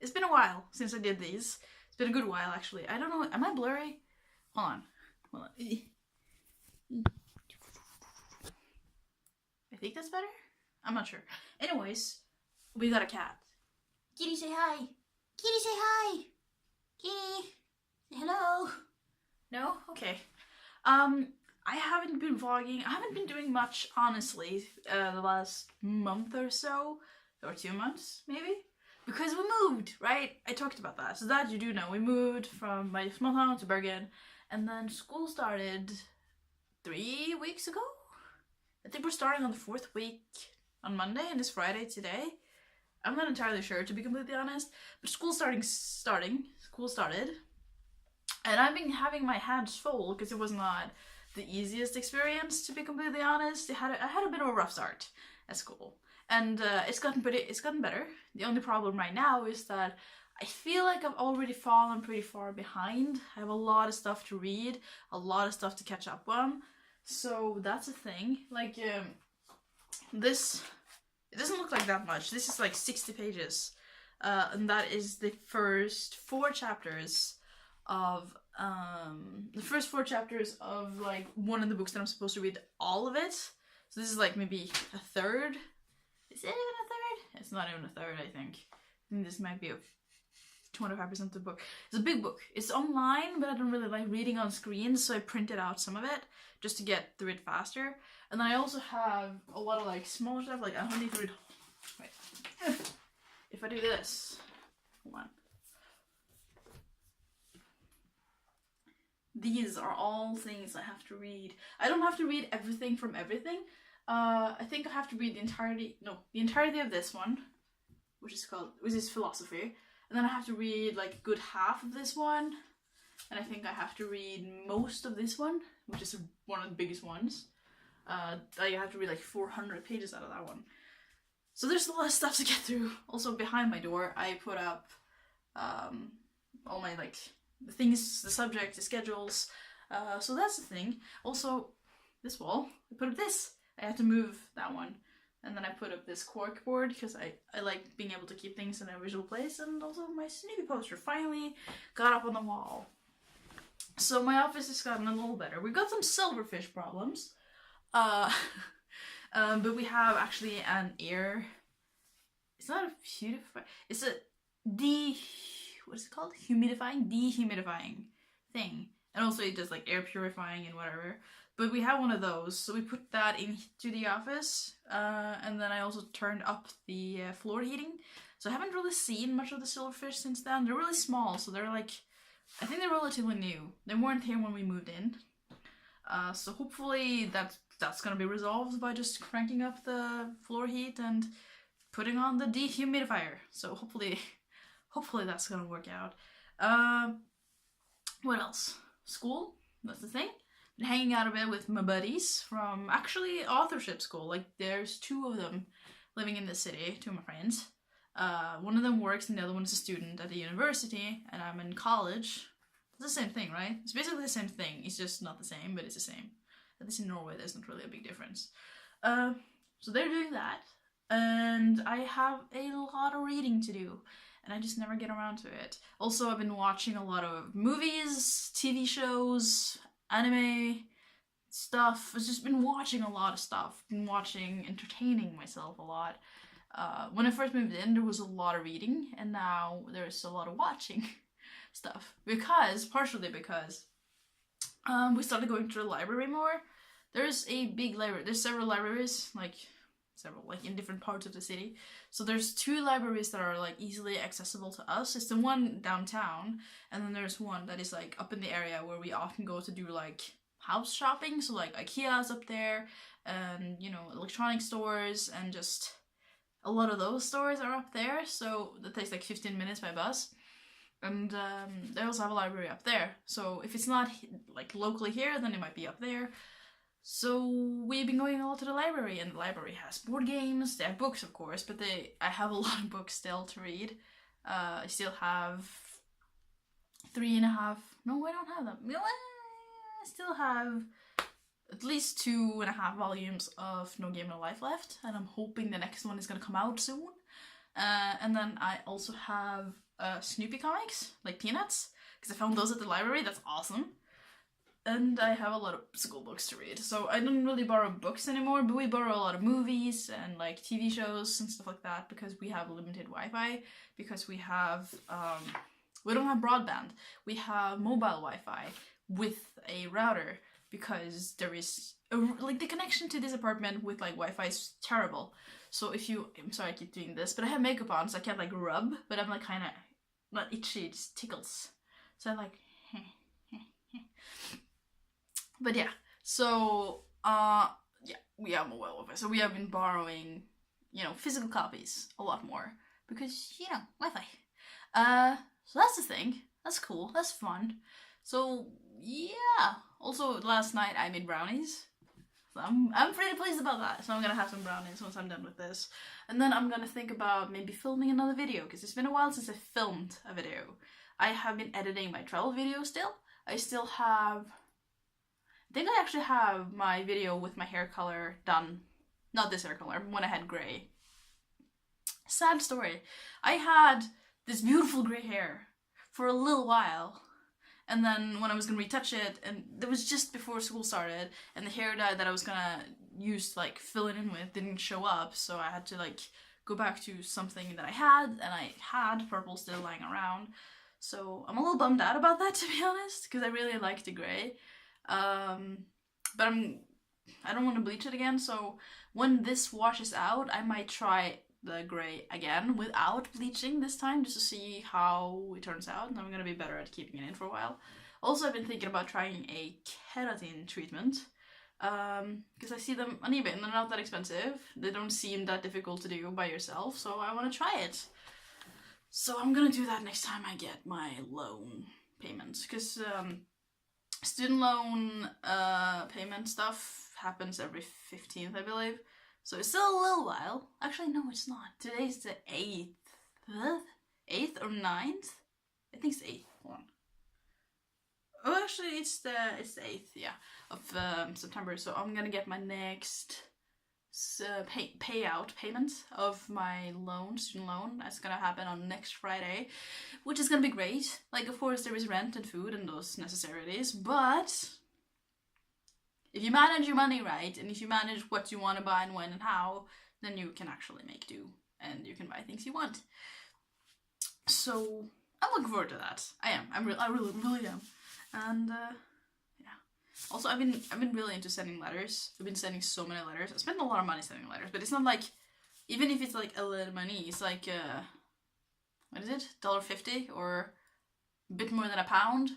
It's been a while since I did these. It's been a good while, actually. I don't know, am I blurry? Hold on. I think that's better? I'm not sure. Anyways, we got a cat. Kitty, say hi! Kitty, say hi! Kitty! Say hello! No? Okay. I haven't been vlogging. I haven't been doing much, honestly, the last month or so. Or 2 months, maybe? Because we moved, right? I talked about that. So that you do know. We moved from my small town to Bergen. And then school started 3 weeks ago? I think we're starting on the 4th week on Monday, and it's Friday today. I'm not entirely sure, to be completely honest. But school school started. And I've been having my hands full because it was not the easiest experience, to be completely honest. I had a bit of a rough start at school. And it's gotten better. The only problem right now is that I feel like I've already fallen pretty far behind. I have a lot of stuff to read, a lot of stuff to catch up on. So that's a thing. Like, this, it doesn't look like that much. This is like 60 pages. And that is the first 4 chapters of, like one of the books that I'm supposed to read all of it. So this is like maybe a third. Is it even a third? It's not even a third, I think. I think this might be a 25% of the book. It's a big book. It's online, but I don't really like reading on screens, so I printed out some of it just to get through it faster. And then I also have a lot of like smaller stuff, like I don't need to read. Wait. If I do this, hold on. These are all things I have to read. I don't have to read everything from everything. I think I have to read the entirety of this one, which is philosophy. And then I have to read like a good half of this one. And I think I have to read most of this one, which is one of the biggest ones. I have to read like 400 pages out of that one. So there's a lot of stuff to get through. Also behind my door, I put up all my like the things, the subject, the schedules. So that's the thing. Also, this wall, I put up this. I had to move that one. And then I put up this cork board because I like being able to keep things in a visual place. And also my Snoopy poster finally got up on the wall. So my office has gotten a little better. We've got some silverfish problems. But we have actually an air... It's not a purify... It's a what is it called? Dehumidifying thing. And also it does like air purifying and whatever. But we have one of those, so we put that into the office, and then I also turned up the floor heating. So I haven't really seen much of the silverfish since then. They're really small, so they're like, I think they're relatively new. They weren't here when we moved in. So hopefully that's gonna be resolved by just cranking up the floor heat and putting on the dehumidifier. So hopefully that's gonna work out. What else? School, that's the thing. Been hanging out a bit with my buddies from actually authorship school. Like there's 2 of them living in the city, 2 of my friends. One of them works and the other one is a student at the university, and I'm in college. It's the same thing, right? It's basically the same thing. It's just not the same, but it's the same. At least in Norway, there's not really a big difference. So they're doing that, and I have a lot of reading to do, and I just never get around to it. Also, I've been watching a lot of movies, TV shows, anime stuff. I've just been watching a lot of stuff. Been entertaining myself a lot. When I first moved in, there was a lot of reading, and now there's a lot of watching stuff. Partially because we started going to the library more. There's a big library. There's several libraries, like in different parts of the city. So there's 2 libraries that are like easily accessible to us. It's the one downtown, and then there's one that is like up in the area where we often go to do like house shopping. So like IKEA's up there, and you know, electronic stores, and just a lot of those stores are up there. So that takes like 15 minutes by bus. And they also have a library up there. So if it's not like locally here, then it might be up there. So we've been going a lot to the library, and the library has board games. They have books, of course, but I have a lot of books still to read. I still have 3.5. No, I don't have them. I still have at least 2.5 volumes of No Game No Life left, and I'm hoping the next one is gonna come out soon. And then I also have Snoopy comics, like Peanuts, because I found those at the library. That's awesome. And I have a lot of school books to read, so I don't really borrow books anymore, but we borrow a lot of movies and like TV shows and stuff like that because we have limited Wi-Fi, because we have, we don't have broadband, we have mobile Wi-Fi with a router because there is, like the connection to this apartment with like Wi-Fi is terrible. So if you, I'm sorry I keep doing this, but I have makeup on so I can't like rub, but I'm like kind of, not itchy, it just tickles. So I'm like, but yeah, so, yeah, we have mobile Wi-Fi, so we have been borrowing, you know, physical copies a lot more, because, you know, Wi-Fi. So that's the thing, that's cool, that's fun. So, yeah, also last night I made brownies, so I'm pretty pleased about that, so I'm gonna have some brownies once I'm done with this. And then I'm gonna think about maybe filming another video, because it's been a while since I filmed a video. I have been editing my travel video still. I still have, I think I actually have my video with my hair color done. Not this hair color, when I had grey. Sad story. I had this beautiful grey hair for a little while, and then when I was gonna retouch it, and it was just before school started, and the hair dye that I was gonna use to like fill it in with didn't show up, so I had to like go back to something that I had, and I had purple still lying around. So I'm a little bummed out about that, to be honest, because I really like the grey. But I don't want to bleach it again, so when this washes out, I might try the grey again without bleaching this time, just to see how it turns out, and I'm gonna be better at keeping it in for a while. Also, I've been thinking about trying a keratin treatment, because I see them on eBay and they're not that expensive. They don't seem that difficult to do by yourself, so I want to try it. So I'm gonna do that next time I get my loan payments, because student loan payment stuff happens every 15th, I believe. So it's still a little while. Actually, no, it's not. Today's the 8th. 8th or 9th? I think it's 8th. Hold on. Oh, actually, it's the 8th, yeah, of September. So I'm gonna get my next payment of my loan, student loan. That's gonna happen on next Friday, which is gonna be great. Like, of course, there is rent and food and those necessities, but if you manage your money right, and if you manage what you want to buy and when and how, then you can actually make do, and you can buy things you want. So I'm looking forward to that. I really am. And yeah. Also, I've been really into sending letters. I've been sending so many letters. I spent a lot of money sending letters, but it's not like, even if it's like a little money, it's like what is it? $1.50 or a bit more than £1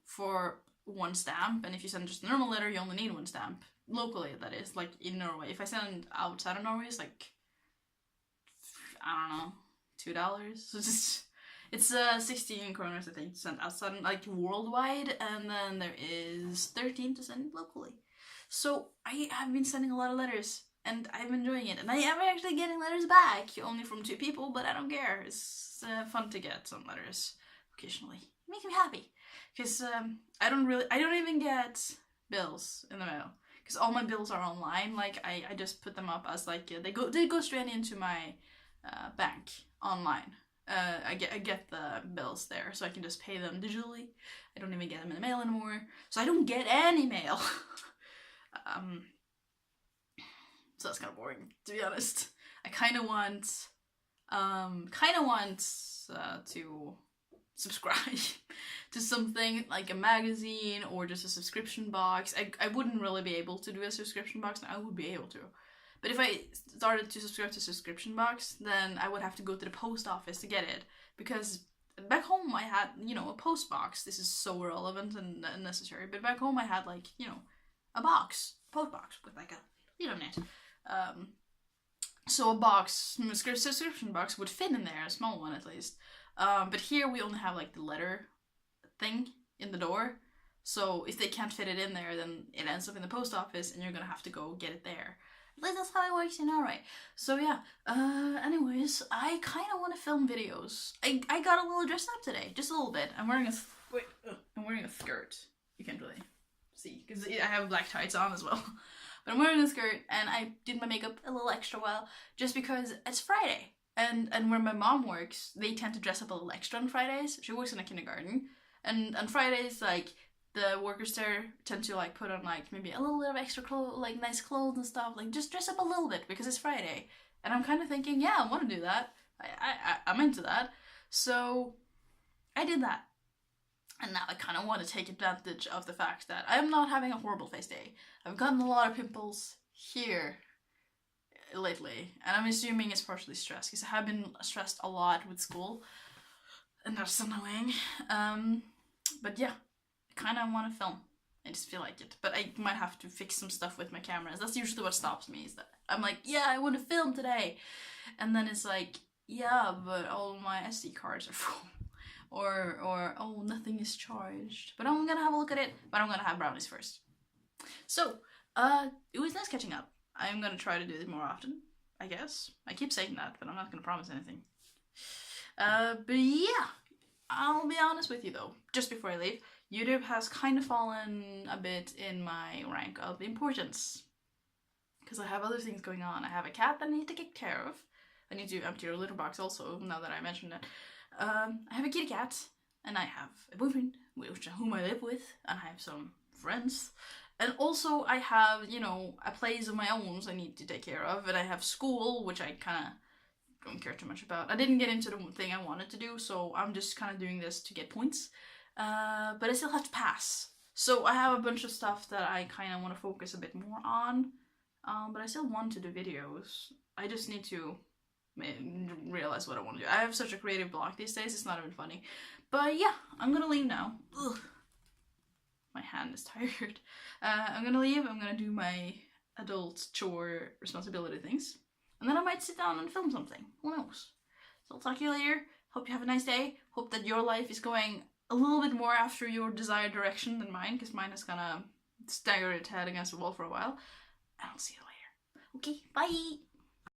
for one stamp. And if you send just a normal letter, you only need one stamp. Locally, that is, like in Norway. If I send outside of Norway, it's like, I don't know, $2. So just, it's 16 kroners, I think, to send outside, like worldwide, and then there is 13 to send locally. So I have been sending a lot of letters, and I'm enjoying it. And I am actually getting letters back, only from 2 people, but I don't care. It's fun to get some letters occasionally. It makes me happy, because I don't even get bills in the mail, because all my bills are online. Like, I just put them up as like, they go straight into my bank online. I get the bills there, so I can just pay them digitally. I don't even get them in the mail anymore, so I don't get any mail. So that's kind of boring, to be honest. I kind of want to subscribe to something like a magazine or just a subscription box. I wouldn't really be able to do a subscription box. Now I would be able to. But if I started to subscribe to subscription box, then I would have to go to the post office to get it. Because back home I had, you know, a post box. This is so relevant and necessary. But back home I had, like, you know, a post box with like a lead on it. So a box, a subscription box would fit in there, a small one at least. But here we only have like the letter thing in the door. So if they can't fit it in there, then it ends up in the post office and you're gonna have to go get it there. At least that's how it works in Norway. So yeah, anyways, I kind of want to film videos. I got a little dressed up today, just a little bit. I'm wearing a skirt. You can't really see, because I have black tights on as well. But I'm wearing a skirt, and I did my makeup a little extra well, just because it's Friday. And where my mom works, they tend to dress up a little extra on Fridays. She works in a kindergarten, and on Fridays, like, the workers there tend to like put on like maybe a little bit of extra clothes, like nice clothes and stuff, like just dress up a little bit because it's Friday. And I'm kind of thinking, yeah, I want to do that. I'm into that. So I did that. And now I kind of want to take advantage of the fact that I'm not having a horrible face day. I've gotten a lot of pimples here lately, and I'm assuming it's partially stress because I have been stressed a lot with school, and that's annoying. But yeah, I kind of want to film. I just feel like it, but I might have to fix some stuff with my cameras. That's usually what stops me, is that I'm like, yeah, I want to film today, and then it's like, yeah, but all my SD cards are full, or oh, nothing is charged. But I'm gonna have a look at it, but I'm gonna have brownies first. So, it was nice catching up. I'm gonna try to do this more often, I guess. I keep saying that, but I'm not gonna promise anything. But yeah, I'll be honest with you though, just before I leave, YouTube has kind of fallen a bit in my rank of importance. Because I have other things going on. I have a cat that I need to take care of. I need to empty her litter box also, now that I mentioned it. I have a kitty cat, and I have a boyfriend, whom I live with, and I have some friends. And also I have, you know, a place of my own I need to take care of, and I have school, which I kind of don't care too much about. I didn't get into the thing I wanted to do, so I'm just kind of doing this to get points. But I still have to pass. So I have a bunch of stuff that I kind of want to focus a bit more on. But I still want to do videos. I just need to realize what I want to do. I have such a creative block these days, it's not even funny. But yeah, I'm gonna leave now. Ugh. My hand is tired. I'm gonna leave, I'm gonna do my adult chore responsibility things. And then I might sit down and film something. Who knows? So I'll talk to you later. Hope you have a nice day. Hope that your life is going a little bit more after your desired direction than mine, because mine has kind of staggered its head against the wall for a while. And I'll see you later. Okay, bye!